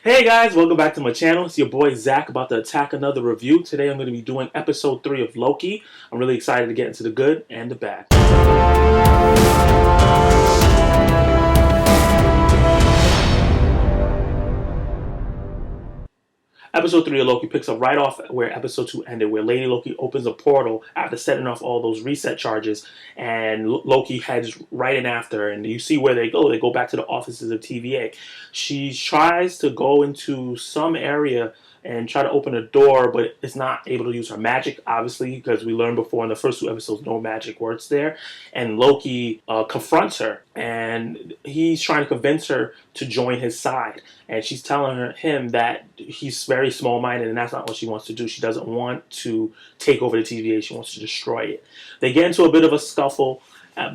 Hey guys, welcome back to my channel. It's your boy Zach about to attack another review. Today I'm going to be doing episode 3 of Loki. I'm really excited to get into the good and the bad. Episode 3 of Loki picks up right off where episode 2 ended, where Lady Loki opens a portal after setting off all those reset charges, and Loki heads right in after her, and you see where they go. They go back to the offices of TVA. She tries to go into some area and try to open a door, but is not able to use her magic, obviously, because we learned before in the first 2 episodes no magic works there. And Loki confronts her, and he's trying to convince her to join his side. And she's telling him that he's very small-minded, and that's not what she wants to do. She doesn't want to take over the TVA. She wants to destroy it. They get into a bit of a scuffle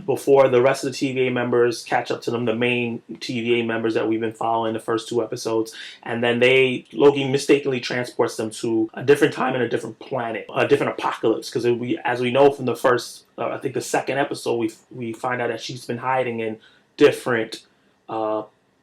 before the rest of the TVA members catch up to them, the main TVA members that we've been following the first 2 episodes. And then Loki mistakenly transports them to a different time and a different planet, a different apocalypse. Because as we know from the first, I think the second episode, we find out that she's been hiding in different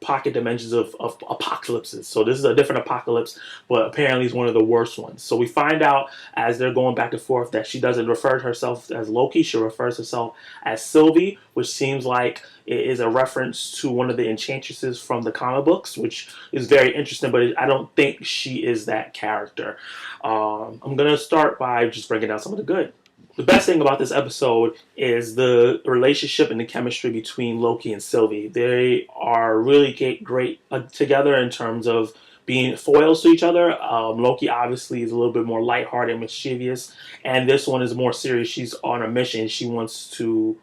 pocket dimensions of apocalypses. So this is a different apocalypse, but apparently it's one of the worst ones. So we find out as they're going back and forth that she doesn't refer to herself as Loki. She refers herself as Sylvie, which seems like it is a reference to one of the enchantresses from the comic books, which is very interesting, but I don't think she is that character. I'm going to start by just breaking down some of the good. The best thing about this episode is the relationship and the chemistry between Loki and Sylvie. They are really great together in terms of being foils to each other. Loki obviously is a little bit more lighthearted and mischievous, and this one is more serious. She's on a mission. She wants to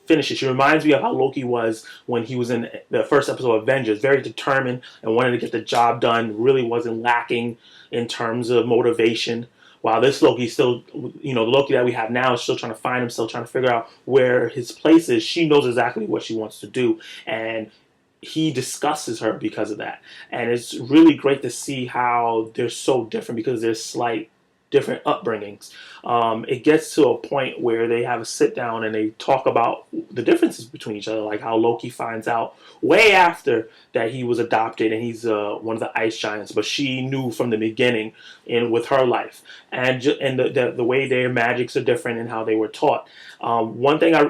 finish it. She reminds me of how Loki was when he was in the first episode of Avengers, very determined and wanted to get the job done, really wasn't lacking in terms of motivation. While this Loki still, the Loki that we have now is still trying to find himself, trying to figure out where his place is. She knows exactly what she wants to do, and he discusses her because of that. And it's really great to see how they're so different because there's slight different upbringings. It gets to a point where they have a sit down and they talk about the differences between each other, like how Loki finds out way after that he was adopted and he's one of the ice giants, but she knew from the beginning with her life, and the way their magics are different and how they were taught. One thing I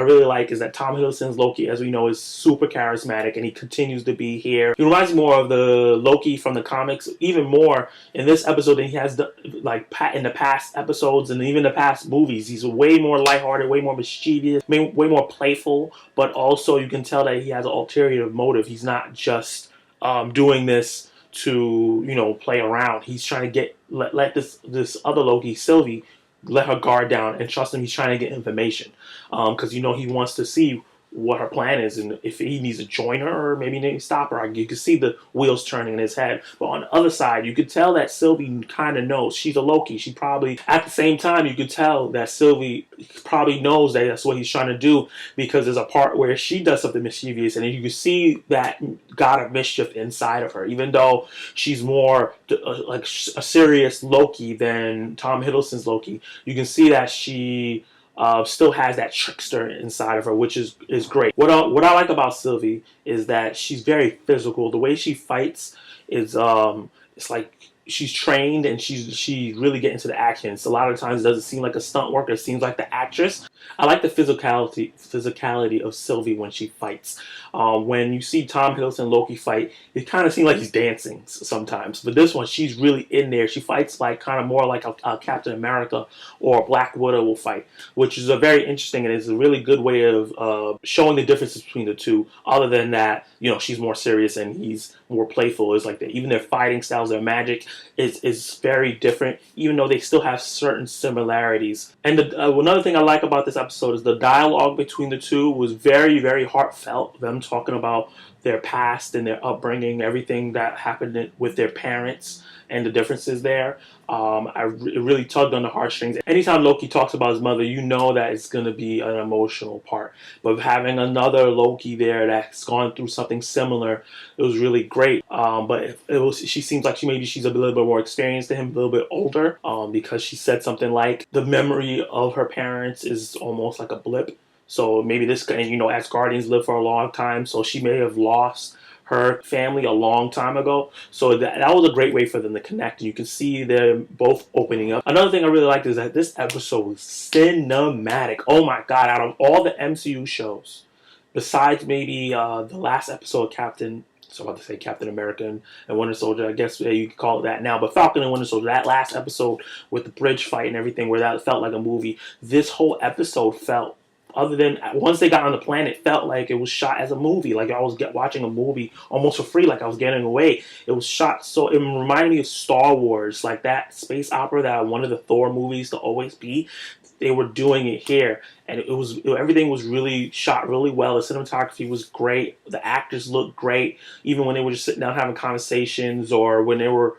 really like is that Tom Hiddleston's Loki, as we know, is super charismatic, and he continues to be here. He reminds me more of the Loki from the comics, even more in this episode than he has in the past episodes and even the past movies. He's way more lighthearted, way more mischievous, way more playful, but also you can tell that he has an ulterior motive. He's not just doing this to play around. He's trying to let this other Loki, Sylvie, let her guard down and trust him. He's trying to get information because he wants to see what her plan is, and if he needs to join her or maybe he needs to stop her. You can see the wheels turning in his head. But on the other side, you could tell that Sylvie kind of knows. She's a Loki. She probably, at the same time, you could tell that Sylvie probably knows that that's what he's trying to do, because there's a part where she does something mischievous, and you can see that god of mischief inside of her. Even though she's more like a serious Loki than Tom Hiddleston's Loki, you can see that she still has that trickster inside of her, which is great. What I like about Sylvie is that she's very physical. The way she fights is it's like she's trained, and she really get into the action. It's a lot of times it doesn't seem like a stunt worker. It seems like the actress. I like the physicality of Sylvie when she fights. When you see Tom Hiddleston Loki fight, it kind of seems like he's dancing sometimes. But this one, she's really in there. She fights like kind of more like a Captain America or a Black Widow will fight, which is a very interesting, and it's a really good way of showing the differences between the two. Other than that, she's more serious and he's more playful. It's like that. Even their fighting styles, their magic is very different, even though they still have certain similarities. And another thing I like about this episode is the dialogue between the two was very, very heartfelt. Them talking about their past and their upbringing, everything that happened with their parents and the differences there. It really tugged on the heartstrings. Anytime Loki talks about his mother, you know that it's going to be an emotional part. But having another Loki there that's gone through something similar, it was really great. But she seems like she's a little bit more experienced than him, a little bit older, because she said something like the memory of her parents is almost like a blip. So maybe this, as Guardians live for a long time, so she may have lost her family a long time ago. So that was a great way for them to connect. You can see them both opening up. Another thing I really liked is that this episode was cinematic. Oh my god, out of all the MCU shows, besides maybe the last episode of so I'm about to say Captain America and Winter Soldier, I guess you could call it that now, but Falcon and Winter Soldier, that last episode with the bridge fight and everything where that felt like a movie, this whole episode felt, other than once they got on the planet, felt like it was shot as a movie. Like I was watching a movie almost for free, like I was getting away. It was shot so, it reminded me of Star Wars, like that space opera that I wanted the Thor movies to always be. They were doing it here, and everything was really shot really well. The cinematography was great. The actors looked great, even when they were just sitting down having conversations, or when they were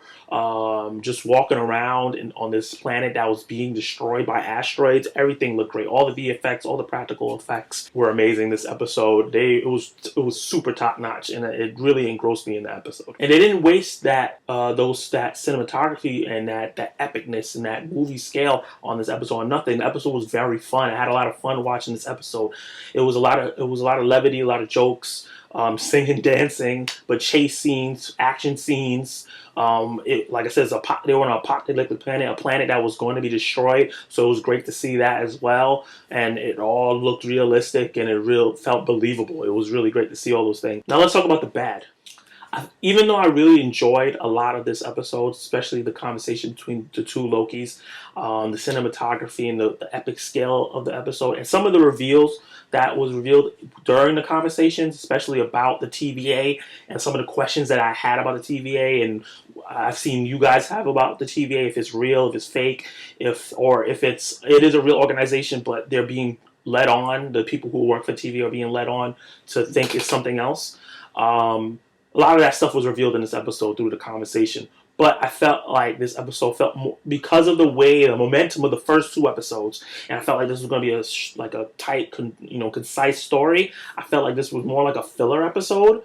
just walking around on this planet that was being destroyed by asteroids. Everything looked great. All the VFX, all the practical effects were amazing. This episode, it was super top notch, and it really engrossed me in the episode. And they didn't waste that cinematography and that epicness and that movie scale on this episode on nothing. The episode was very fun. I had a lot of fun watching this episode. It was a lot of levity, a lot of jokes. Singing, dancing, but chase scenes, action scenes. Like I said, they were on an apocalyptic planet, a planet that was going to be destroyed. So it was great to see that as well, and it all looked realistic and it felt believable. It was really great to see all those things. Now let's talk about the bad. Even though I really enjoyed a lot of this episode, especially the conversation between the two Lokis, the cinematography and the epic scale of the episode, and some of the reveals that was revealed during the conversations, especially about the TVA and some of the questions that I had about the TVA, and I've seen you guys have about the TVA, if it's real, if it's fake, if it is a real organization, but they're being led on. The people who work for TVA are being led on to think it's something else. A lot of that stuff was revealed in this episode through the conversation. But I felt like this episode felt more, because of the momentum of the first two episodes, and I felt like this was going to be a tight, concise story. I felt like this was more like a filler episode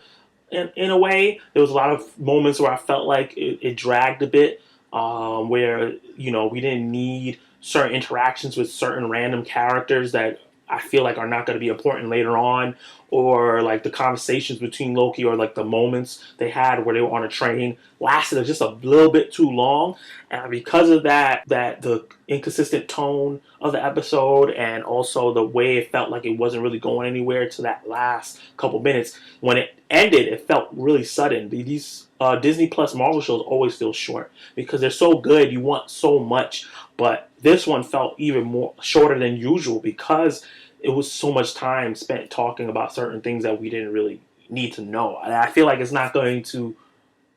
in a way. There was a lot of moments where I felt like it dragged a bit, where we didn't need certain interactions with certain random characters that I feel like are not going to be important later on, or like the conversations between Loki, or like the moments they had where they were on a train lasted just a little bit too long. And because of that the inconsistent tone of the episode, and also the way it felt like it wasn't really going anywhere to that last couple minutes, when it ended, it felt really sudden. These Disney Plus Marvel shows always feel short because they're so good. You want so much, but this one felt even more shorter than usual because it was so much time spent talking about certain things that we didn't really need to know. And I feel like it's not going to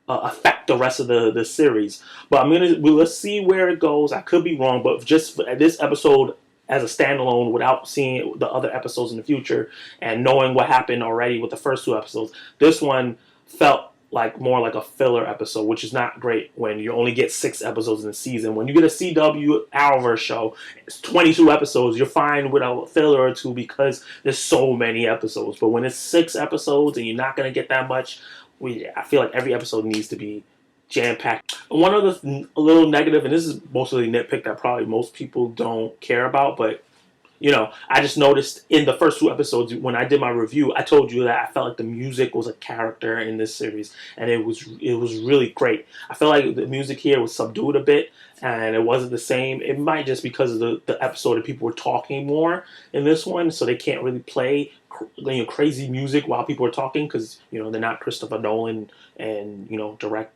affect the rest of the series. But let's see where it goes. I could be wrong, but just for this episode as a standalone, without seeing the other episodes in the future and knowing what happened already with the first two episodes, this one felt like more like a filler episode, which is not great when you only get 6 episodes in a season. When you get a CW Arrowverse show, it's 22 episodes, you're fine with a filler or two because there's so many episodes. But when it's 6 episodes and you're not going to get that much, I feel like every episode needs to be jam-packed. One other little negative, and this is mostly nitpick that probably most people don't care about, but I just noticed in the first 2 episodes when I did my review, I told you that I felt like the music was a character in this series, and it was really great. I felt like the music here was subdued a bit, and it wasn't the same. It might just because of the episode that people were talking more in this one, so they can't really play crazy music while people are talking because they're not Christopher Nolan and direct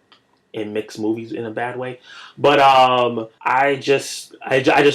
and mix movies in a bad way. But I just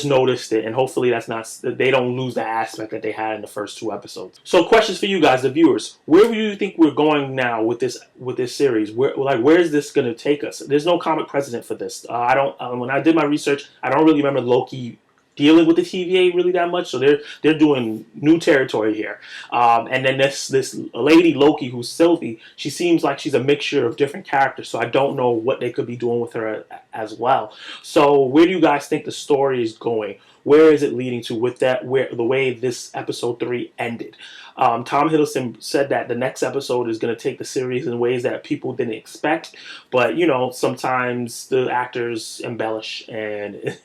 noticed it, and hopefully they don't lose the aspect that they had in the first 2 episodes. So questions for you guys, the viewers: where do you think we're going now with this series? Where is this going to take us? There's no comic precedent for this. I don't. When I did my research, I don't really remember Loki dealing with the TVA really that much, so they're doing new territory here. And then this lady Loki, who's Sylvie, she seems like she's a mixture of different characters, so I don't know what they could be doing with her as well. So where do you guys think the story is going? Where is it leading to with that? Where the way this episode 3 ended? Tom Hiddleston said that the next episode is going to take the series in ways that people didn't expect, but sometimes the actors embellish, and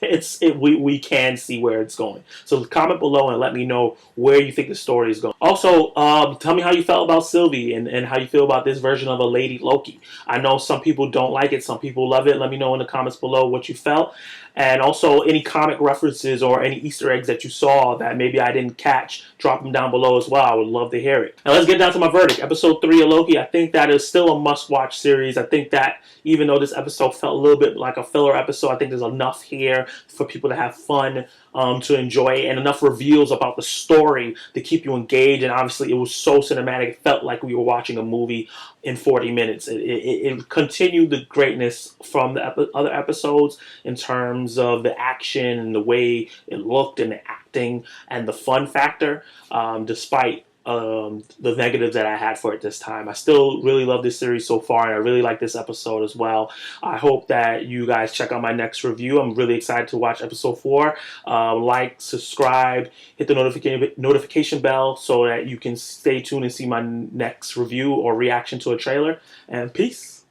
we can see where it's going. So comment below and let me know where you think the story is going. Also, tell me how you felt about Sylvie, and how you feel about this version of a Lady Loki. I know some people don't like it, some people love it. Let me know in the comments below what you felt. And also, any comic references or any Easter eggs that you saw that maybe I didn't catch, drop them down below as well. I would love to hear it. Now let's get down to my verdict. Episode 3 of Loki, I think that is still a must-watch series. I think that even though this episode felt a little bit like a filler episode, I think there's enough here for people to have fun, to enjoy it, and enough reveals about the story to keep you engaged. And obviously, it was so cinematic. It felt like we were watching a movie in 40 minutes. It continued the greatness from the other episodes in terms of the action and the way it looked and the acting and the fun factor, despite the negatives that I had for it this time. I still really love this series so far, and I really like this episode as well. I hope that you guys check out my next review. I'm really excited to watch episode 4. Like, subscribe, hit the notification bell so that you can stay tuned and see my next review or reaction to a trailer. And peace.